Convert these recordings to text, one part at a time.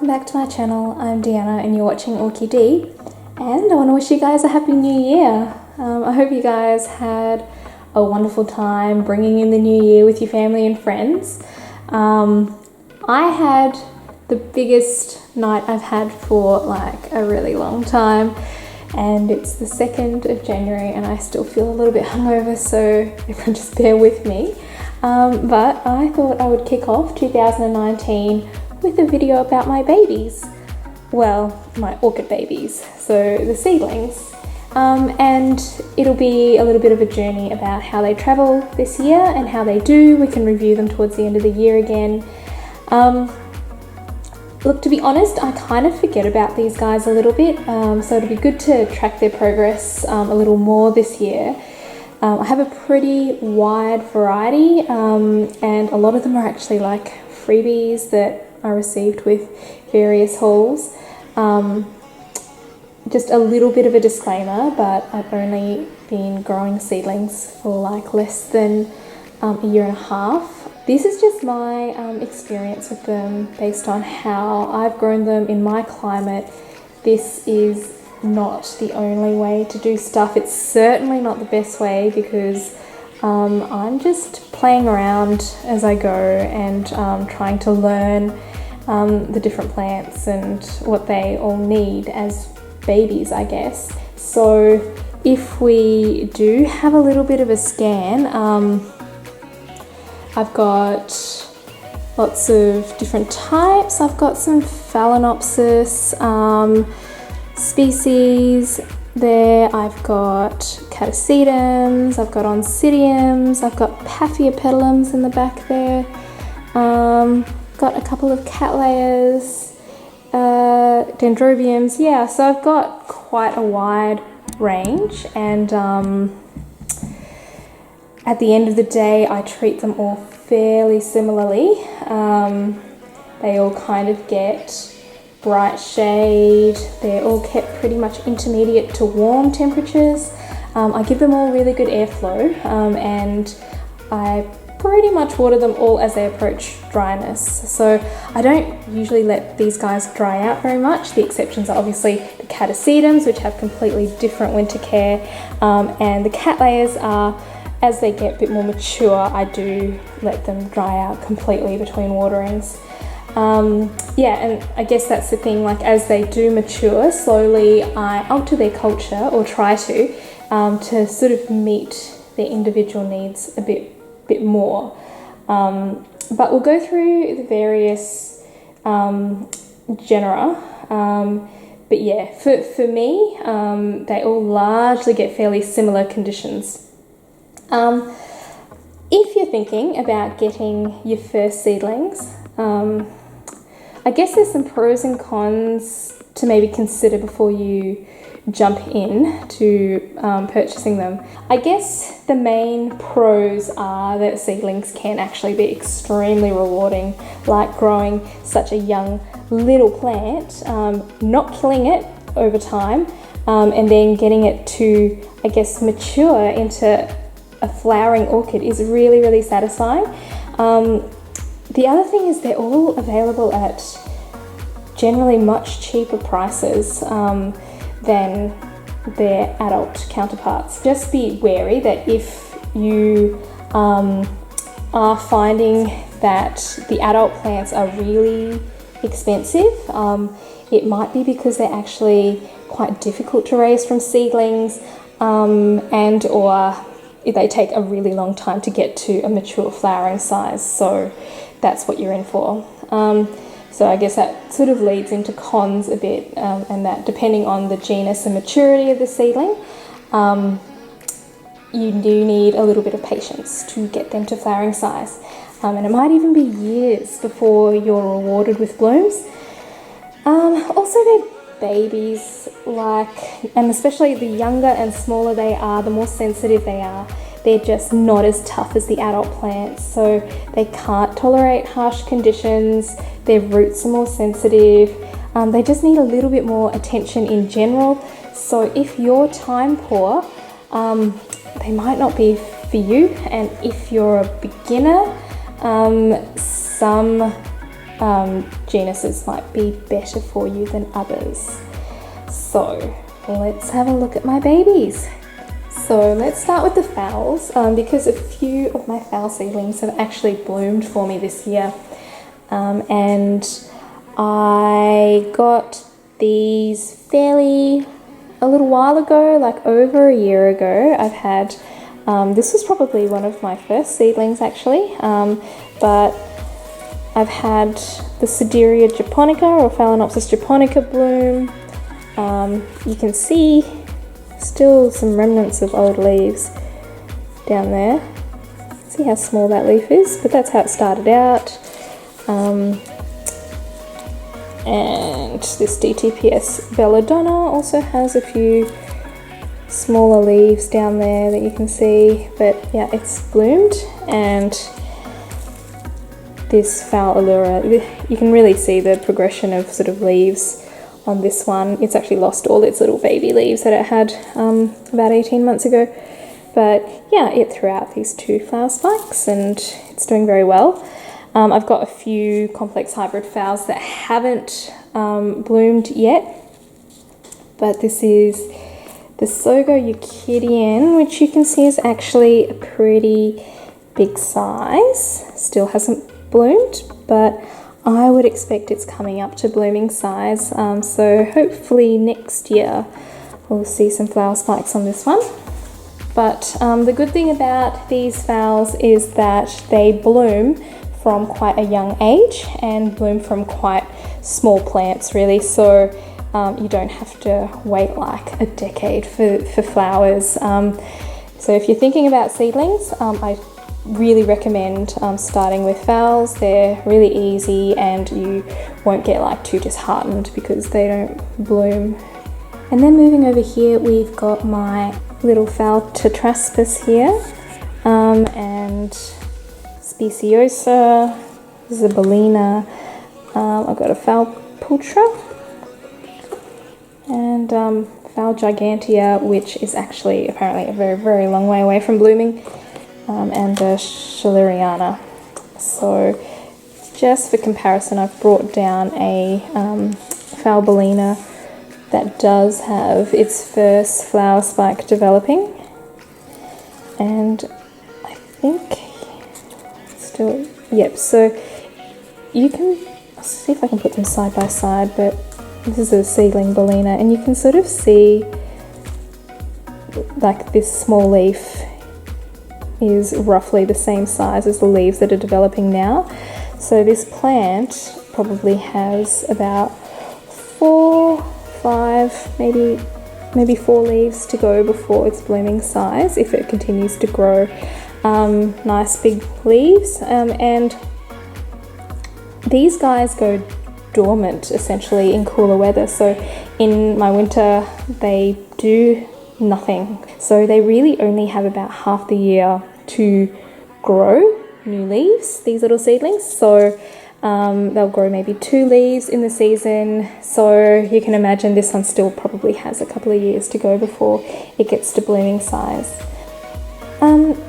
welcome back to my channel. I'm Deanna and you're watching Orchid D, and I want to wish you guys a happy new year. I hope you guys had a wonderful time bringing in the new year with your family and friends. I had the biggest night I've had for like a really long time, and it's the 2nd of January and I still feel a little bit hungover, so everyone just bear with me. But I thought I would kick off 2019 with a video about my babies. Well, my orchid babies, so the seedlings. And it'll be a little bit of a journey about how they travel this year and how they do. We can review them towards the end of the year again. Look, to be honest, I kind of forget about these guys a little bit, so it'll be good to track their progress a little more this year. I have a pretty wide variety, and a lot of them are actually like freebies that I received with various hauls. Just a little bit of a disclaimer, but I've only been growing seedlings for like less than a year and a half. This is just my experience with them based on how I've grown them in my climate. This is not the only way to do stuff. It's certainly not the best way because I'm just playing around as I go and trying to learn the different plants and what they all need as babies, I guess. So if we do have a little bit of a scan, I've got lots of different types. I've got some Phalaenopsis species there. I've got Macademias, I've got Oncidiums, I've got Paphiopedilums in the back there. Got a couple of Cattleyas, Dendrobiums. Yeah, so I've got quite a wide range, and at the end of the day, I treat them all fairly similarly. They all kind of get bright shade. They're all kept pretty much intermediate to warm temperatures. I give them all really good airflow, and I pretty much water them all as they approach dryness. So I don't usually let these guys dry out very much. The exceptions are obviously the Macademias, which have completely different winter care, and the Cattleyas are, as they get a bit more mature, I do let them dry out completely between waterings. Yeah, and I guess that's the thing, like as they do mature, slowly I alter their culture, or try to sort of meet their individual needs a bit more. But we'll go through the various genera. But yeah, for me, they all largely get fairly similar conditions. If you're thinking about getting your first seedlings, I guess there's some pros and cons to maybe consider before you jump in to purchasing them. I guess the main pros are that seedlings can actually be extremely rewarding, like growing such a young little plant, not killing it over time, and then getting it to, I guess, mature into a flowering orchid is really, really satisfying. The other thing is they're all available at generally much cheaper prices than their adult counterparts. Just be wary that if you are finding that the adult plants are really expensive, it might be because they're actually quite difficult to raise from seedlings, and or they take a really long time to get to a mature flowering size, so that's what you're in for. So I guess that sort of leads into cons a bit, and that depending on the genus and maturity of the seedling, you do need a little bit of patience to get them to flowering size. And it might even be years before you're rewarded with blooms. Also, they're babies, and especially the younger and smaller they are, the more sensitive they are. They're just not as tough as the adult plants, so they can't tolerate harsh conditions. Their roots are more sensitive. They just need a little bit more attention in general. So if you're time poor, they might not be for you. And if you're a beginner, some genuses might be better for you than others. So let's have a look at my babies. So let's start with the phals, because a few of my phal seedlings have actually bloomed for me this year. And I got these a little while ago, like over a year ago. I've had, this was probably one of my first seedlings actually, but I've had the Sideria japonica or Phalaenopsis japonica bloom. You can see still some remnants of old leaves down there. See how small that leaf is, but that's how it started out. And this DTPS belladonna also has a few smaller leaves down there that you can see, but yeah, it's bloomed. And this Phalaenopsis, you can really see the progression of sort of leaves on this one. It's actually lost all its little baby leaves that it had about 18 months ago. But yeah, it threw out these 2 flower spikes and it's doing very well. I've got a few complex hybrid phals that haven't bloomed yet, but this is the Sogo Euclidean, which you can see is actually a pretty big size. Still hasn't bloomed, but I would expect it's coming up to blooming size. So hopefully next year we'll see some flower spikes on this one. But the good thing about these phals is that they bloom from quite a young age and bloom from quite small plants really, so you don't have to wait like a decade for flowers. So if you're thinking about seedlings, I really recommend starting with phals. They're really easy and you won't get like too disheartened because they don't bloom. And then moving over here, we've got my little phal tetraspis here, and Speciosa, Zabellina. I've got a Phal pulchra and Phal gigantea, which is actually apparently a very, very long way away from blooming, and Schilleriana. So just for comparison, I've brought down a Phal bellina that does have its first flower spike developing, and I think still, yep, so you can see if I can put them side by side, but this is a seedling bellina and you can sort of see like this small leaf is roughly the same size as the leaves that are developing now. So this plant probably has about 4, 5, maybe 4 leaves to go before its blooming size if it continues to grow nice big leaves, and these guys go dormant essentially in cooler weather. So in my winter they do nothing, so they really only have about half the year to grow new leaves, these little seedlings. So they'll grow maybe 2 leaves in the season, so you can imagine this one still probably has a couple of years to go before it gets to blooming size.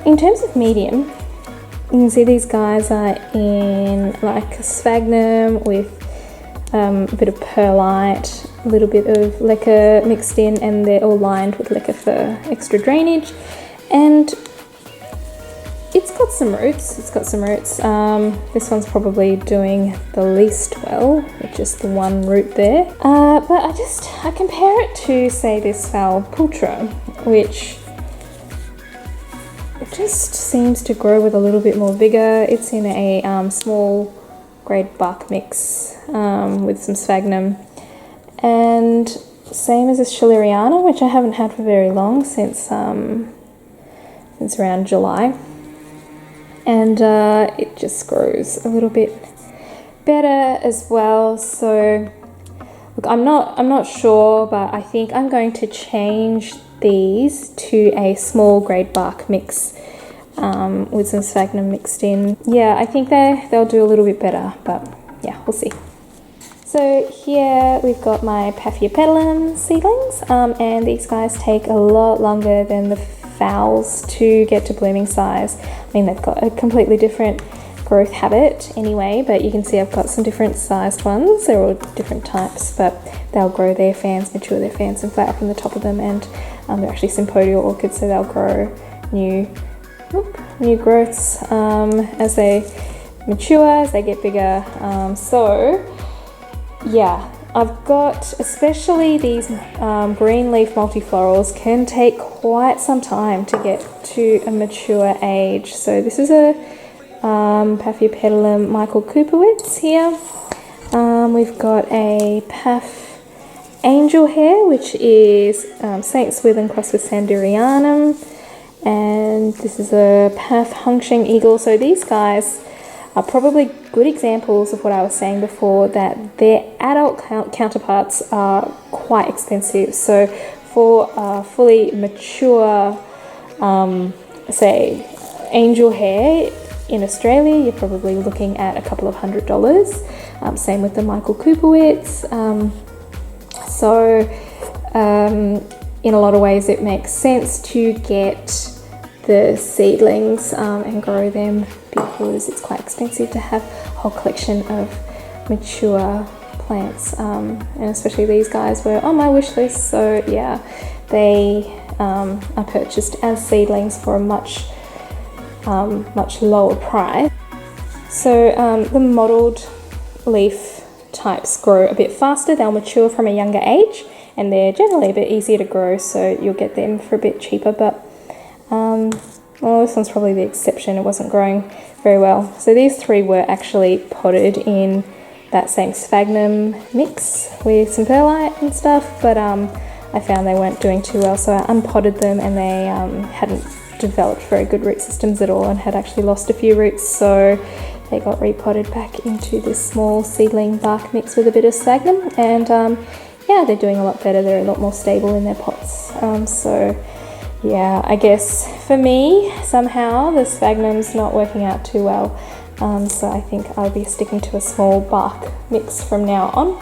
In terms of medium, you can see these guys are in like sphagnum with a bit of perlite, a little bit of leca mixed in, and they're all lined with leca for extra drainage. And it's got some roots. This one's probably doing the least well with just the one root there. But I compare it to, say, this Phal pulchra, which it just seems to grow with a little bit more vigor. It's in a small grade bark mix with some sphagnum, and same as this Schilleriana, which I haven't had for very long, since around July, and it just grows a little bit better as well. So look, I'm not sure, but I think I'm going to change these to a small grade bark mix with some sphagnum mixed in. Yeah, I think they'll do a little bit better, but yeah, we'll see. So here we've got my Paphiopedilum seedlings, and these guys take a lot longer than the phals to get to blooming size. I mean, they've got a completely different growth habit anyway, but you can see I've got some different sized ones. They're all different types, but they'll grow their fans, mature their fans and flower from the top of them, and they're actually sympodial orchids, so they'll grow new growths as they mature, as they get bigger. So yeah, I've got, especially these green leaf multiflorals can take quite some time to get to a mature age. So this is a Paphiopedilum Michael Kupowitz here. We've got a Paph Angel Hair, which is Saint Swithin crossed with Sanderianum, and this is a Paph Hungsheng Eagle. So these guys are probably good examples of what I was saying before, that their adult counterparts are quite expensive. So for a fully mature, say, angel hair in Australia, you're probably looking at a couple of $100. Same with the Michael Kupowitz. In a lot of ways it makes sense to get the seedlings and grow them, because it's quite expensive to have a whole collection of mature plants, and especially these guys were on my wish list. So yeah, they are purchased as seedlings for a much lower price. So the mottled leaf types grow a bit faster, they'll mature from a younger age, and they're generally a bit easier to grow, so you'll get them for a bit cheaper. But well, this one's probably the exception, it wasn't growing very well. So these three were actually potted in that same sphagnum mix with some perlite and stuff, but I found they weren't doing too well, so I unpotted them, and they hadn't developed very good root systems at all and had actually lost a few roots, so they got repotted back into this small seedling bark mix with a bit of sphagnum, and yeah, they're doing a lot better. They're a lot more stable in their pots. So yeah, I guess for me, somehow the sphagnum's not working out too well, so I think I'll be sticking to a small bark mix from now on.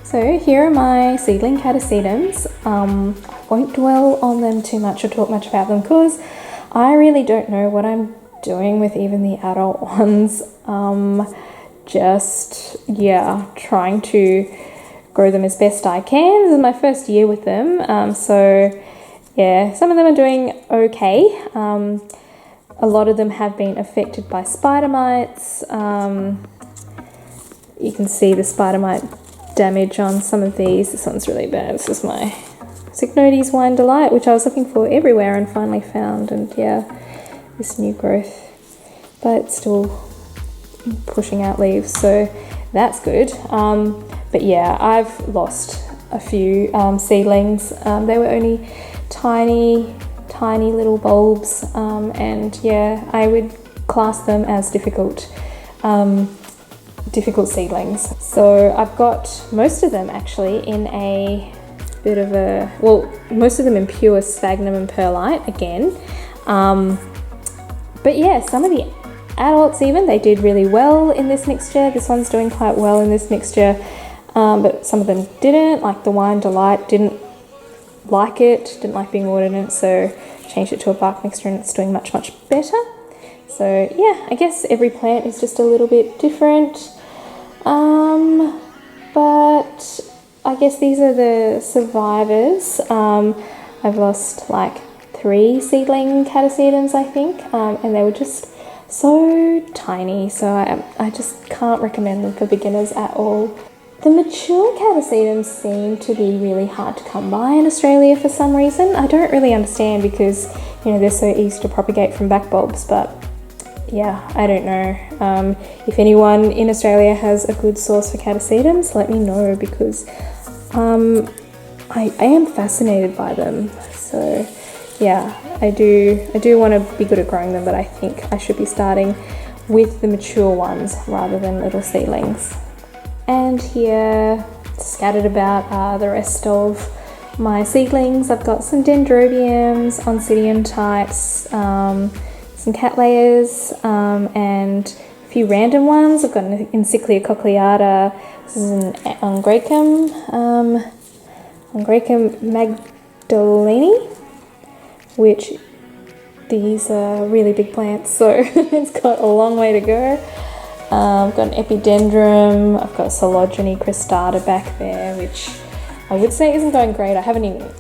So here are my seedling catasetums. I won't dwell on them too much or talk much about them, because I really don't know what I'm doing with even the adult ones. Just, yeah, trying to grow them as best I can. This is my first year with them, so yeah, some of them are doing okay. A lot of them have been affected by spider mites. You can see the spider mite damage on some of these. This one's really bad. This is my Cycnodes Wine Delight, which I was looking for everywhere and finally found, and yeah, this new growth, but it's still pushing out leaves, so that's good. But yeah, I've lost a few seedlings. They were only tiny little bulbs, and yeah, I would class them as difficult seedlings. So I've got most of them actually in a bit of a, well, most of them in pure sphagnum and perlite again, but yeah, some of the adults even, they did really well in this mixture. This one's doing quite well in this mixture, but some of them didn't. Like the Wine Delight didn't like being watered in it, so changed it to a bark mixture, and it's doing much better. So yeah, I guess every plant is just a little bit different, but I guess these are the survivors. I've lost like 3 seedling catasetums, I think, and they were just so tiny, so I just can't recommend them for beginners at all. The mature catasetums seem to be really hard to come by in Australia for some reason. I don't really understand, because you know, they're so easy to propagate from back bulbs, but yeah, I don't know. If anyone in Australia has a good source for catasetums, let me know, because I am fascinated by them. So yeah, I do want to be good at growing them, but I think I should be starting with the mature ones rather than little seedlings. And here, scattered about, are the rest of my seedlings. I've got some Dendrobiums, Oncidium types, some Cattleyas, and a few random ones. I've got an Encyclia cochleata. This is an Ungracum Magdalene, which these are really big plants, so it's got a long way to go. I've got an epidendrum, I've got a Coleogyne cristata back there, which I would say isn't going great. I haven't even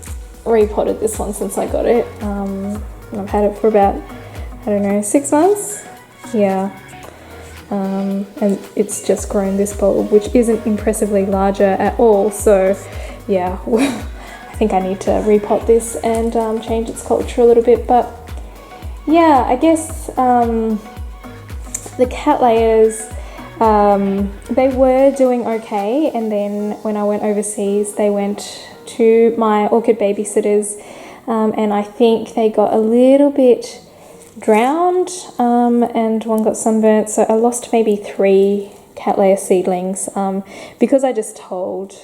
repotted this one since I got it. I've had it for about, I don't know, 6 months. Yeah. And it's just grown this bulb, which isn't impressively larger at all. So yeah, I think I need to repot this and change its culture a little bit. But yeah, I guess the Cattleyas, they were doing okay, and then when I went overseas, they went to my orchid babysitters, and I think they got a little bit drowned, and one got sunburnt, so I lost maybe 3 Cattleya seedlings because I just told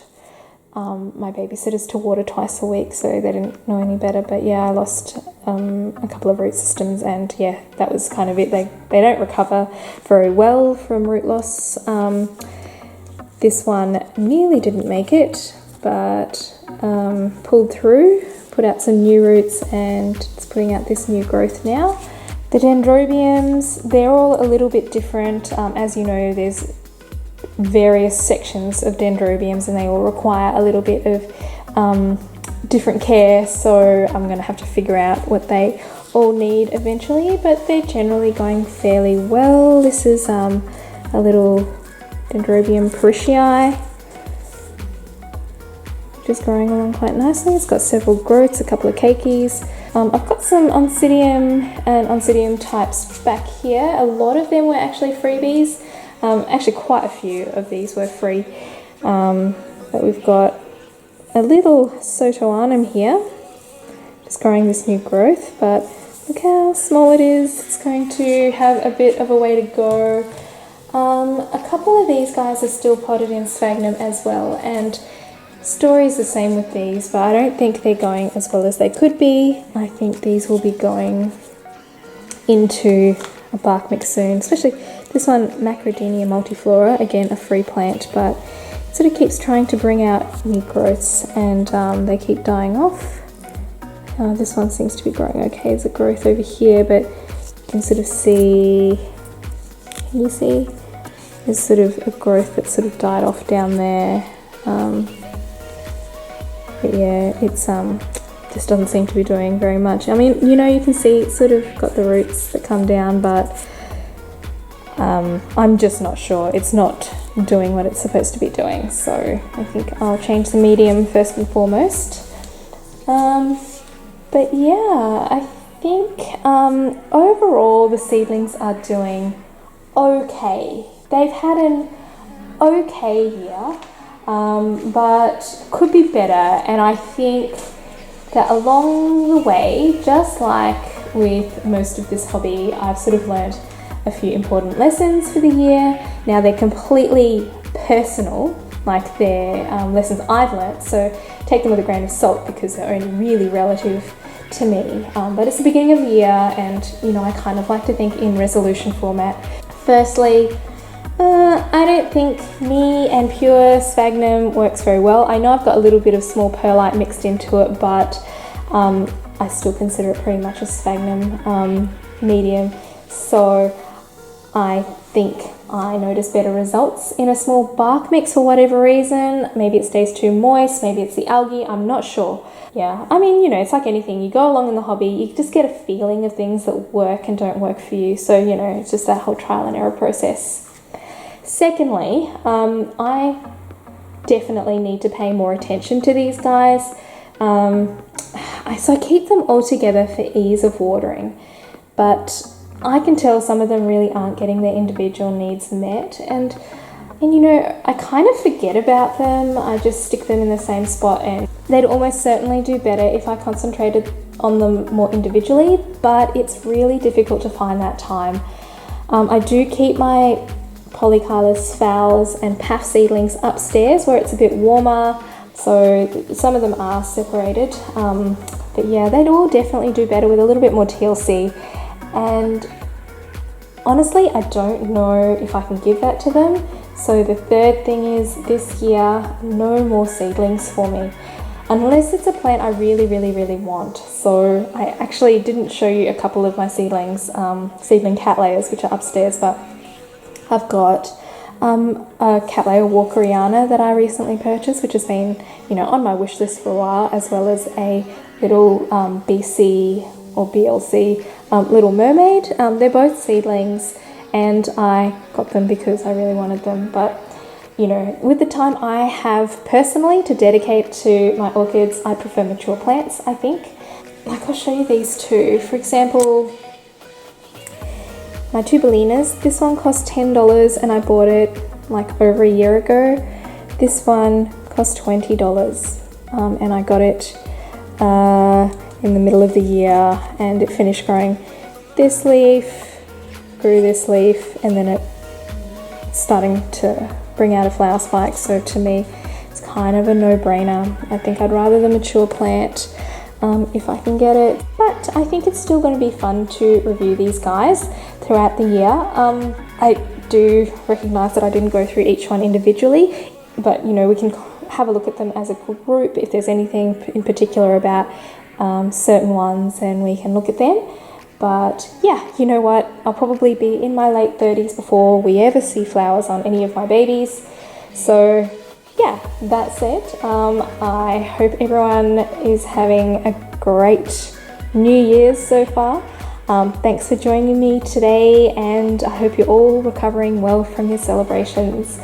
my babysitters to water twice a week, so they didn't know any better. But yeah, I lost a couple of root systems, and yeah, that was kind of it. They don't recover very well from root loss. This one nearly didn't make it, but pulled through, put out some new roots, and it's putting out this new growth now. The Dendrobiums, they're all a little bit different. As you know, there's various sections of Dendrobiums, and they all require a little bit of different care, so I'm going to have to figure out what they all need eventually, but they're generally going fairly well. This is a little Dendrobium parishii, which is growing along quite nicely. It's got several growths, a couple of cakeys. I've got some Oncidium and Oncidium types back here. A lot of them were actually freebies. Actually, quite a few of these were free. But we've got a little Sotoanum here, just growing this new growth, but look how small it is. It's going to have a bit of a way to go. A couple of these guys are still potted in sphagnum as well, and story's the same with these, but I don't think they're going as well as they could be. I think these will be going into a bark mix soon, especially this one, Macademia Multiflora, again a free plant, but it sort of keeps trying to bring out new growths, and they keep dying off. This one seems to be growing okay. There's a growth over here, but you can sort of see, can you see? There's sort of a growth that sort of died off down there. But yeah, it's just doesn't seem to be doing very much. I mean, you know, you can see it's sort of got the roots that come down, but I'm just not sure. It's not doing what it's supposed to be doing, so I think I'll change the medium first and foremost. But yeah, I think overall the seedlings are doing okay. They've had an okay year, but could be better, and I think that along the way, just like with most of this hobby, I've sort of learned a few important lessons for the year. Now they're completely personal, like they're lessons I've learnt, so take them with a grain of salt because they're only really relative to me. But it's the beginning of the year, and you know, I kind of like to think in resolution format. Firstly, I don't think me and pure sphagnum works very well. I know I've got a little bit of small perlite mixed into it, but I still consider it pretty much a sphagnum medium. So I think I notice better results in a small bark mix for whatever reason. Maybe it stays too moist, maybe it's the algae, I'm not sure. Yeah, I mean, you know, it's like anything. You go along in the hobby, you just get a feeling of things that work and don't work for you. So, you know, it's just that whole trial and error process. Secondly, I definitely need to pay more attention to these guys. So I keep them all together for ease of watering, but I can tell some of them really aren't getting their individual needs met, and you know, I kind of forget about them. I just stick them in the same spot, and they'd almost certainly do better if I concentrated on them more individually, but it's really difficult to find that time. I do keep my Polycalus fowls and Paph seedlings upstairs where it's a bit warmer, so some of them are separated, but yeah, they'd all definitely do better with a little bit more TLC. And honestly, I don't know if I can give that to them. So the third thing is, this year, no more seedlings for me. unless it's a plant I really, really, really want. So I actually didn't show you a couple of my seedlings, seedling cattleyas, which are upstairs, but I've got a Cattleya walkeriana that I recently purchased, which has been, you know, on my wish list for a while, as well as a little BC or BLC Little Mermaid. They're both seedlings, and I got them because I really wanted them. But you know, with the time I have personally to dedicate to my orchids, I prefer mature plants, I think. Like, I'll show you these two. For example, my tubalinas, this one cost $10 and I bought it like over a year ago. This one cost $20 and I got it in the middle of the year, and it finished growing this leaf, grew this leaf, and then it's starting to bring out a flower spike. So to me, it's kind of a no-brainer. I think I'd rather the mature plant if I can get it, but I think it's still going to be fun to review these guys throughout the year. I do recognize that I didn't go through each one individually, but you know, we can have a look at them as a group. If there's anything in particular about certain ones, then we can look at them. But yeah, you know what, I'll probably be in my late 30s before we ever see flowers on any of my babies. So yeah, that's it. I hope everyone is having a great New Year's so far. Thanks for joining me today, and I hope you're all recovering well from your celebrations.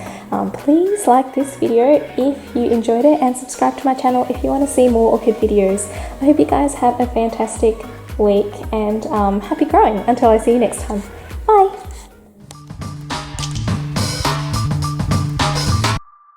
Please like this video if you enjoyed it, and subscribe to my channel if you want to see more orchid videos. I hope you guys have a fantastic week, and happy growing until I see you next time.